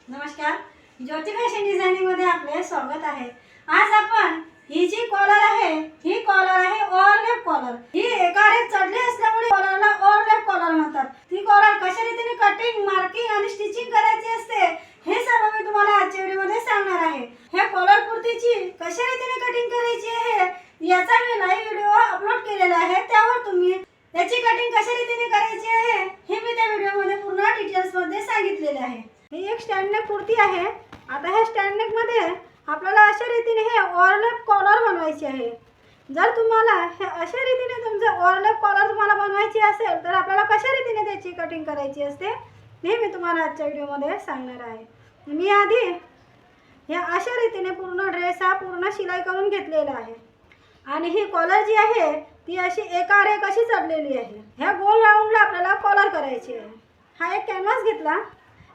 नमस्कार, ज्योती fashion designing मध्ये आपले स्वागत आहे। आज आपण ही जी कॉलर आहे ही कॉलर आहे ओव्हरलॅप कॉलर। ही एकारे चढली असल्यामुळे कॉलरला ओव्हरलॅप कॉलर म्हणतात। ती कॉलर कशा रीतीने कटिंग, मार्किंग आणि स्टिचिंग करायची असते हे सर्व मी तुम्हाला आजच्या व्हिडिओमध्ये सांगणार आहे। ह्या कॉलर कुर्तीची कशा रीतीने कटिंग करायची आहे याचा मी लाईव्ह व्हिडिओ अपलोड केलेला आहे, त्यावर तुम्ही याची कटिंग कशा रीतीने करायची आहे हे मी त्या व्हिडिओमध्ये पूर्ण डिटेल्स मध्ये सांगितलेले आहे। ही एक स्टँड नेक कुर्ती आहे। आता ह्या स्टँड नेक मध्ये आपल्याला अशा रीतीने हे ओव्हरलॅप कॉलर बनवायची आहे। जर तुम्हाला हे अशा रीतीने तुमचं ओव्हरलॅप कॉलर तुम्हाला बनवायची असेल तर आपल्याला कशा रीतीने त्याची कटिंग करायची असते हे मी तुम्हाला आजच्या व्हिडिओमध्ये सांगणार आहे। मी आधी ह्या अशा रीतीने पूर्ण ड्रेस हा पूर्ण शिलाई करून घेतलेला आहे आणि ही कॉलर जी आहे ती अशी एकावर एक अशी चढलेली आहे। ह्या गोल राऊंडला आपल्याला कॉलर करायची आहे। हा एक कॅनव्हास घेतला।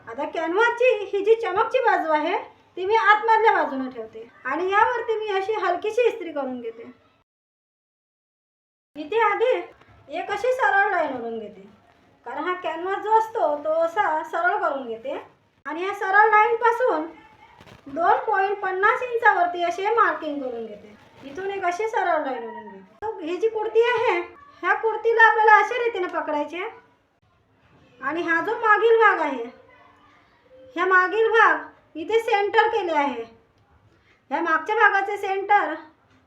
आता कॅनव्हासची ही जी चमकची बाजू आहे ती मी आतमधल्या बाजूने ठेवते आणि यावरती मी अशी हलकीशी इस्त्री करून घेते। इथे आधी एक अशी सरळ लाईन ओढून घेते, कारण हा कॅनव्हास जो असतो तो असा सरळ करून घेते आणि या सरळ लाईन पासून 2.50 इंचावरती असे मार्किंग करून घेते। इथून एक अशी सरळ लाईन ओढून घेते। ही जी कुर्ती आहे ह्या कुर्तीला आपल्याला अशा रीतीने पकडायचे आणि हा जो मागील भाग आहे ह्या मागील भाग इथे सेंटर केले आहे। ह्या मागच्या भागाचे सेंटर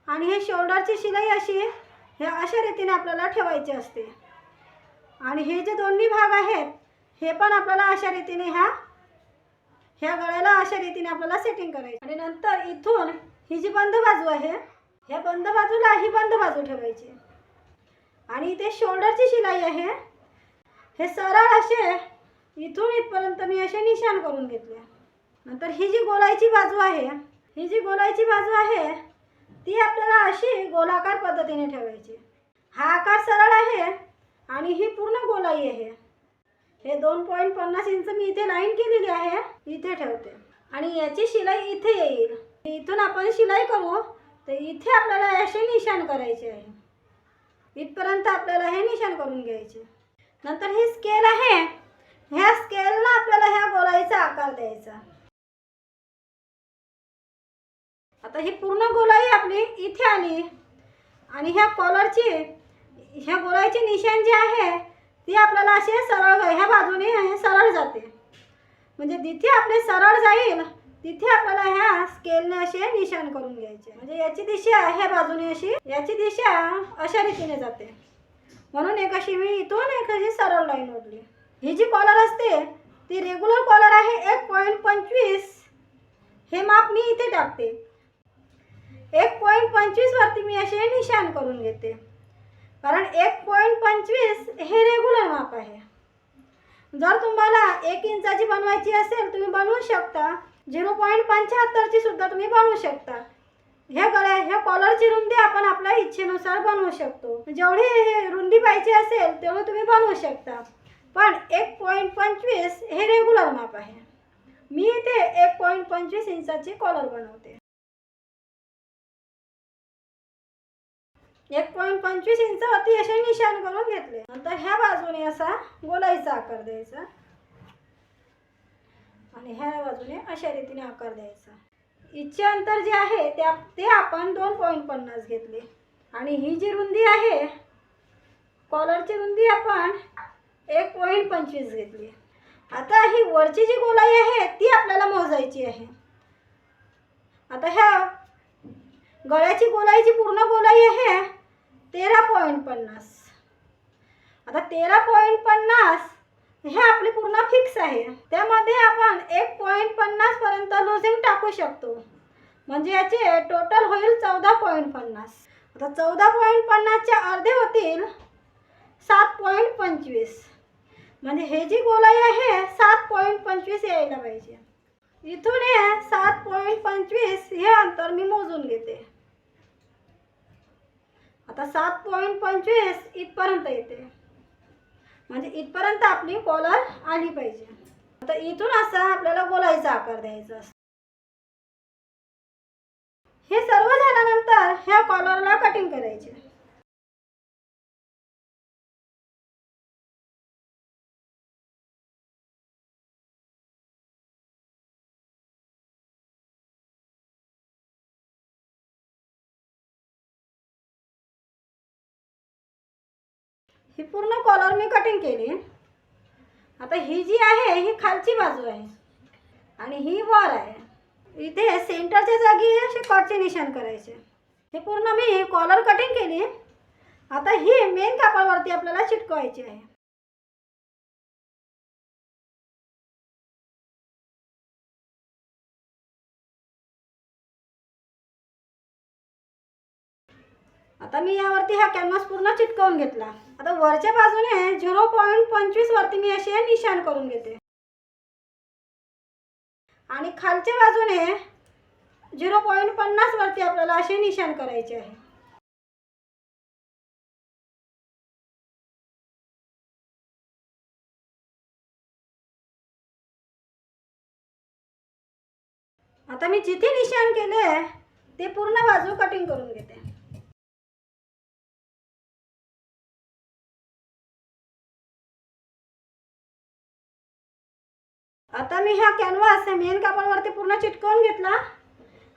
आणि हे शोल्डरची शिलाई अशी हे अशा रीतीने आपल्याला ठेवायची असते आणि हे जे दोन्ही भाग आहेत हे पण आपल्याला अशा रीतीने ह्या गळ्याला अशा रीतीने आपल्याला सेटिंग करायची आणि नंतर इथून ही जी बंद बाजू आहे ह्या बंद बाजूला ही बंद बाजू ठेवायची आणि इथे शोल्डरची शिलाई आहे। हे सरळ असे इथून इथपर्यंत मी असे निशाण करून घेतले। नंतर ही जी गोलाईची बाजू आहे ती आपल्याला अशी गोलाकार पद्धतीने ठेवायची। हा आकार सरळ आहे आणि ही पूर्ण गोलाई आहे। हे 2.50 इंच मी इथे लाईन केलेली आहे, इथे ठेवते आणि याची शिलाई इथे येईल। इथून आपण शिलाई करू तर इथे आपल्याला असे निशाण करायचे आहे। इथपर्यंत आपल्याला हे निशाण करून घ्यायचे। नंतर ही स्केल आहे, ह्या स्केलला आपल्याला ह्या गोलाईचा आकार द्यायचा। आता ही पूर्ण गोलाई आपली इथे आली आणि ह्या कॉलरची ह्या गोलाईचे निशाण जे आहे ती आपल्याला असे सरळ ह्या बाजूने सरळ जाते, म्हणजे जिथे आपले सरळ जाईल तिथे आपल्याला ह्या स्केलने असे निशाण करून घ्यायचे। म्हणजे याची दिशा ह्या बाजूने अशी, याची दिशा अशा रीतीने जाते, म्हणून एक अशी मी इथून एक अशी सरळ लाईन ओढली। ही जी कॉलर असते ती रेग्युलर कॉलर आहे 1.25 हे माप मी इथे टाकते। 1.25 वरती मी असे निशाण करून घेते, कारण 1.25 हे रेग्युलर माप आहे। जर तुम्हाला 1 इंचाची बनवायची असेल तुम्ही बनवू शकता, 0.75 ची सुद्धा तुम्ही बनवू शकता। ह्या कॉलरची रुंदी आपण आपल्या इच्छेनुसार बनवू शकतो। जेवढी रुंदी पाहिजे असेल तेवढी तुम्ही बनवू शकता, पण 1.25 हे रेग्युलर माप आहे। मी इथे 1.25 इंचाची कॉलर बनवते। 1.25 इंचावरती असे निशाण करून घेतले। नंतर ह्या बाजूने असा गोलाईचा आकार द्यायचा आणि ह्या बाजूने अशा रीतीने आकार द्यायचा। इच्छे अंतर जे आहे ते आपण 2.50 घेतले आणि ही जी रुंदी आहे कॉलरची रुंदी आपण 1.25 घेतली। आता ही वरची जी गोलाई आहे ती आपल्याला मोजायची आहे। आता ह्या गळ्याची गोलाई जी पूर्ण गोलाई आहे 13.50। आता 13.50 हे आपली पूर्ण फिक्स आहे, त्यामध्ये आपण 1.50 पर्यंत लूजिंग टाकू शकतो, म्हणजे याचे टोटल होईल 14.50। आता 14.50 चे अर्धे होतील 7.25, म्हणजे हे जी गोलाई आहे 7.25 यायला पाहिजे। इथून हे 7.25 हे अंतर मी मोजून घेते। आता 7.25 इथपर्यंत येते, म्हणजे इथपर्यंत आपली कॉलर आली पाहिजे। आता इथून असा आपल्याला गोलाईचा आकार द्यायचा असतो। हे सर्व झाल्यानंतर ह्या कॉलरला कटिंग करायचे। ही पूर्ण कॉलर मी कटिंग केली. आता ही जी आहे ही खालची बाजू आहे आणि ही वर आहे. इथे सेंटरच्या जागी असे कटचे निशाण करायचे. हे पूर्ण मी कॉलर कटिंग केली. आता ही मेन कापडावरती आपल्याला चिटकवायची आहे. आता मी यावरती हा कॅनव्हास पूर्ण चिटकवून घेतला. आता वरच्या बाजूने 0.25 वरती मी असे निशाण करून घेते आणि खालच्या बाजूने 0.50 वरती आपल्याला असे निशाण करायचे आहे. आता मी जिथे निशाण केले ते पूर्ण बाजू कटिंग करून घेते. आता मी हा कॅनव्हास मेन कापडावरती पूर्ण चिटकवून घेतला.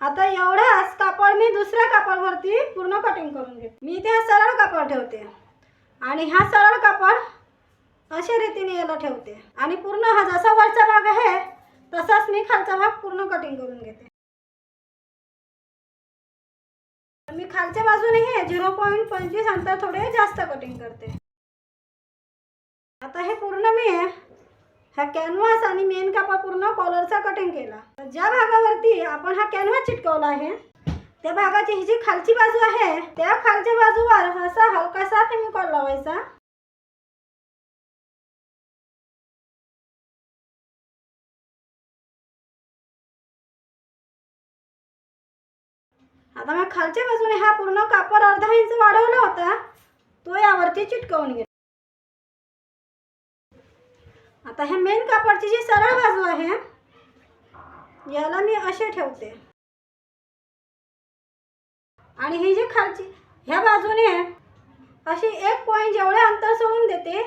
आता एवढाच कापड मी दुसऱ्या कापडावरती पूर्ण कटिंग करून घेते. मी इथे हा सरळ कापड ठेवते आणि हा सरळ कापड अशा रीतीने याला ठेवते आणि पूर्ण हा जसा वरचा भाग आहे तसाच मी खालचा भाग पूर्ण कटिंग करून घेते. मी खालच्या बाजूने हे 0.25 अंतर थोडे जास्त कटिंग करते. आता हे पूर्ण मी हा कॅनव्हास आणि मेन कापड पूर्ण कॉलरचा कटिंग केला. ज्या भागावरती आपण हा कॅनव्हास चिटकवला आहे त्या भागाची ही जी खालची बाजू आहे त्या खालच्या बाजूवर असा हलकासा फेविकॉल लावायचा. आता मी खालच्या बाजूने हा पूर्ण कापड अर्धा इंच वाढवला होता तो यावरती चिटकवून घेतला. आता हे मेन कापडची जी सरळ बाजू आहे याला मी असे ठेवते आणि ही जी खालची ह्या बाजूने अशी 1 पॉइंट जेवढे अंतर सोडून देते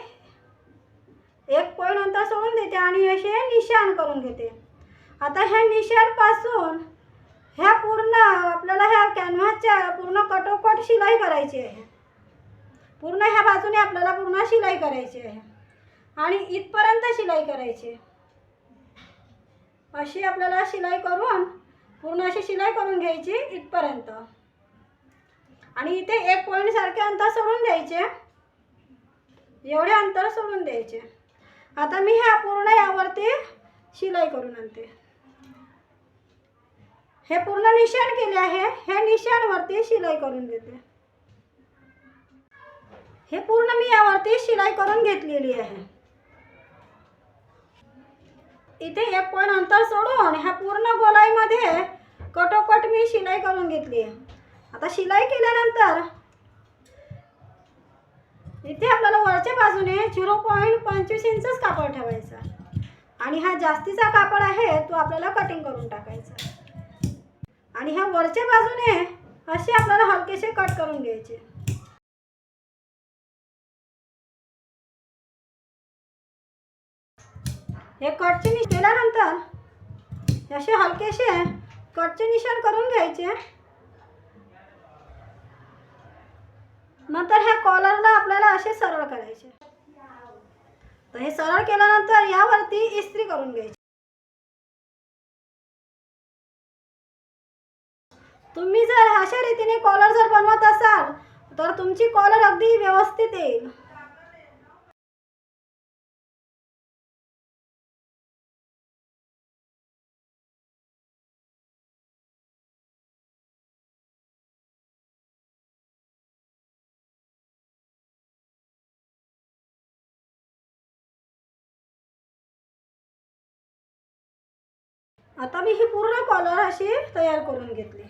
1 पॉइंट अंतर सोडून देते आणि असे निशाण करून घेते. आता ह्या निशाण पासून ह्या पूर्ण आपल्याला ह्या कॅनव्हासच्या पूर्ण कटोकट शिलाई करायची आहे. पूर्ण ह्या बाजूने आपल्याला पूर्ण शिलाई करायची आहे आणि इथपर्यंत शिलाई करायची. अशी आपल्याला शिलाई करून पूर्ण अशी शिलाई करून घ्यायची इथपर्यंत आणि इथे 1 पॉइंट सारखे अंतर सोडून द्यायचे. एवढे अंतर सोडून द्यायचे. आता मी ह्या पूर्ण यावरती शिलाई करून आणते. हे पूर्ण निशाण केले आहे. हे निशाणवरती शिलाई करून घेते. हे पूर्ण मी यावरती शिलाई करून घेतलेली आहे. इथे 1 पॉइंट अंतर सोडून ह्या पूर्ण गोलाईमध्ये कटोकट मी शिलाई करून घेतली आहे. आता शिलाई केल्यानंतर इथे आपल्याला वरच्या बाजूने 0.25 इंचच कापड ठेवायचा आणि हा जास्तीचा कापड आहे तो आपल्याला कटिंग करून टाकायचा आणि ह्या वरच्या बाजूने असे आपल्याला हलकेसे कट करून घ्यायचे. हे कटचे केल्यानंतर असे हलकेसे कटचे निशाण करून घ्यायचे. नंतर ह्या कॉलरला आपल्याला असे सरळ करायचे. तर हे सरळ केल्यानंतर यावरती इस्त्री करून घ्यायची. तुम्ही जर अशा रीतीने कॉलर जर बनवत असाल तर तुमची कॉलर अगदी व्यवस्थित येईल. आता मी ही पूर्ण कॉलर अशी तयार करून घेतली.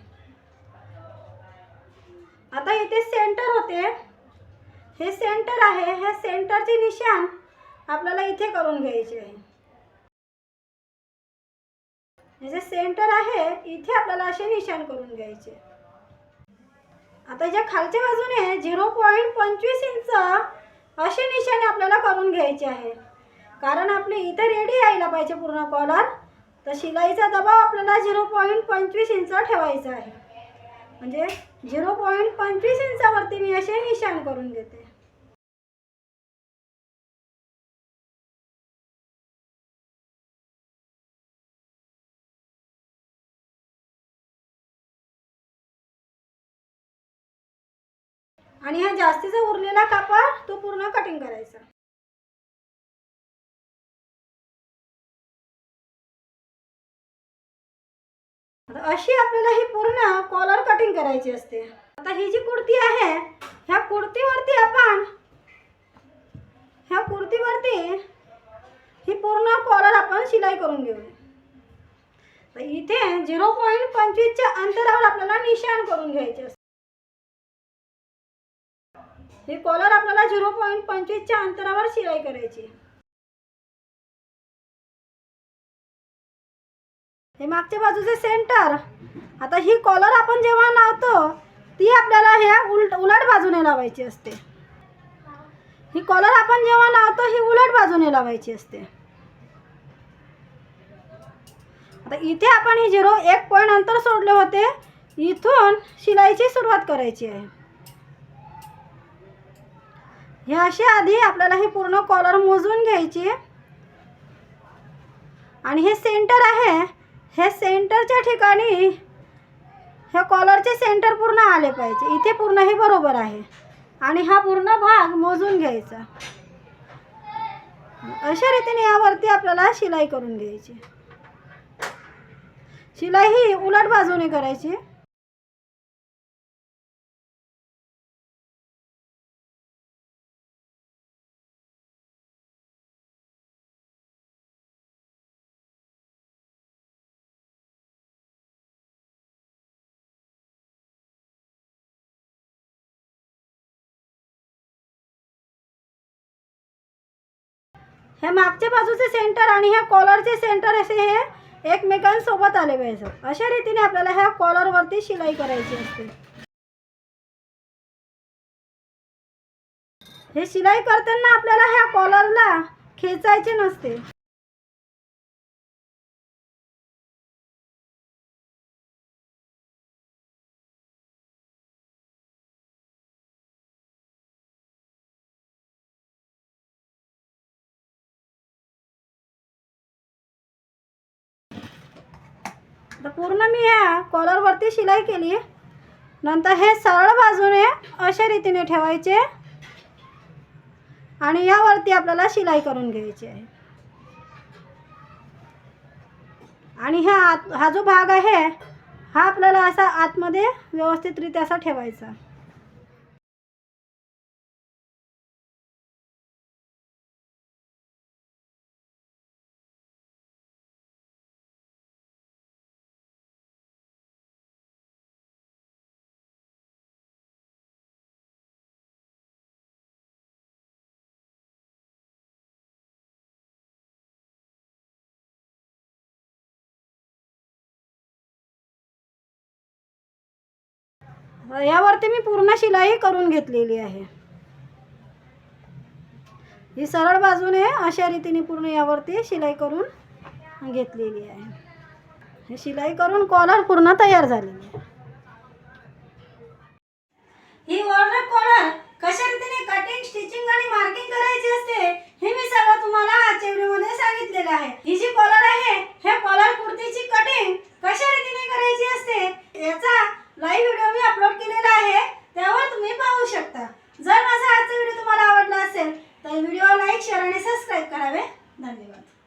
आता इथे सेंटर होते. हे सेंटर आहे. हे सेंटरचे निशाण आपल्याला इथे करून घ्यायचे आहे. हे जे सेंटर आहे इथे आपल्याला असे निशाण करून घ्यायचे. आता ज्या खालच्या बाजूने 0.25 इंच असे निशाण आपल्याला करून घ्यायचे आहे. कारण आपले इथे रेडी यायला पाहिजे पूर्ण कॉलर. तर शिलाईचा दबाव आपल्याला 0.25 इंच ठेवायचा आहे. म्हणजे 0.25 इंचावरती मी असे निशाण करून घेते. आणि हा जास्तीचा उरलेला कापड तो पूर्ण कटिंग करायचा. अशी आपल्याला ही पूर्ण कॉलर कटिंग करायची असते. आता ही जी कुर्ती आहे ह्या कुर्तीवरती आपण ही पूर्ण कॉलर आपण शिलाई करून घेऊया. तर इथे 0.25 च्या अंतरावर आपल्याला निशाण करून घ्यायचे असते. ही कॉलर आपल्याला 0.25 च्या अंतरावर शिलाई करायची. हे मागच्या बाजूचे सेंटर. आता ही कॉलर आपण जेव्हा लावतो ती आपल्याला ह्या उलट बाजूने लावायची असते. ही कॉलर आपण जेव्हा लावतो ही उलट बाजूने लावायची असते. आता इथे आपण ही 1 पॉईंट अंतर सोडले होते, इथून शिलाईची सुरुवात करायची आहे. हे अशी आधी आपल्याला ही पूर्ण कॉलर मोजून घ्यायची आणि हे सेंटर आहे, हे सेंटरच्या ठिकाणी हे कॉलरचे सेंटर पूर्ण आले पाहिजे. इथे पूर्ण हे बरोबर आहे आणि हा पूर्ण भाग मोजून घ्यायचा. अशा रीतीने यावरती आपल्याला शिलाई करून घ्यायची. शिलाई ही उलट बाजूने करायची. हे मागच्या बाजूचे सेंटर आणि ह्या कॉलरचे सेंटर असे हे एकमेकांसोबत आले पाहिजे. अशा रीतीने आपल्याला ह्या कॉलरवरती शिलाई करायची असते. हे शिलाई करताना आपल्याला ह्या कॉलरला खेचायचे नसते. तर पूर्ण मी ह्या कॉलरवरती शिलाई केली. नंतर हे सरळ बाजूने अशा रीतीने ठेवायचे आणि यावरती आपल्याला शिलाई करून घ्यायची आहे. आणि हा जो भाग आहे हा आपल्याला असा आतमध्ये व्यवस्थितरित्या असा ठेवायचा. यावरती मी पूर्ण शिलाई करून घेतलेली आहे. ही सरळ बाजूने अशा रीतीने पूर्ण यावरती शिलाई करून घेतलेली आहे. हे शिलाई करून कॉलर पूर्ण तयार झालेली आहे. ही वॉर्डरोब कॉलर कशा रीतीने कटिंग, स्टिचिंग आणि मार्किंग करायची असते हे मी सगळं तुम्हाला आजच्या व्हिडिओमध्ये सांगितलेलं आहे. ही जी कॉलर आहे हे कॉलर कुर्तीची कटिंग कशा रीतीने करायची असते याचा लाईव्ह व्हिडिओ मी अपलोड केलेला आहे, त्यावर तुम्ही पाहू शकता. जर माझा आजचा व्हिडिओ तुम्हाला आवडला असेल तर व्हिडिओ लाईक, शेअर आणि सबस्क्राईब करावे. धन्यवाद.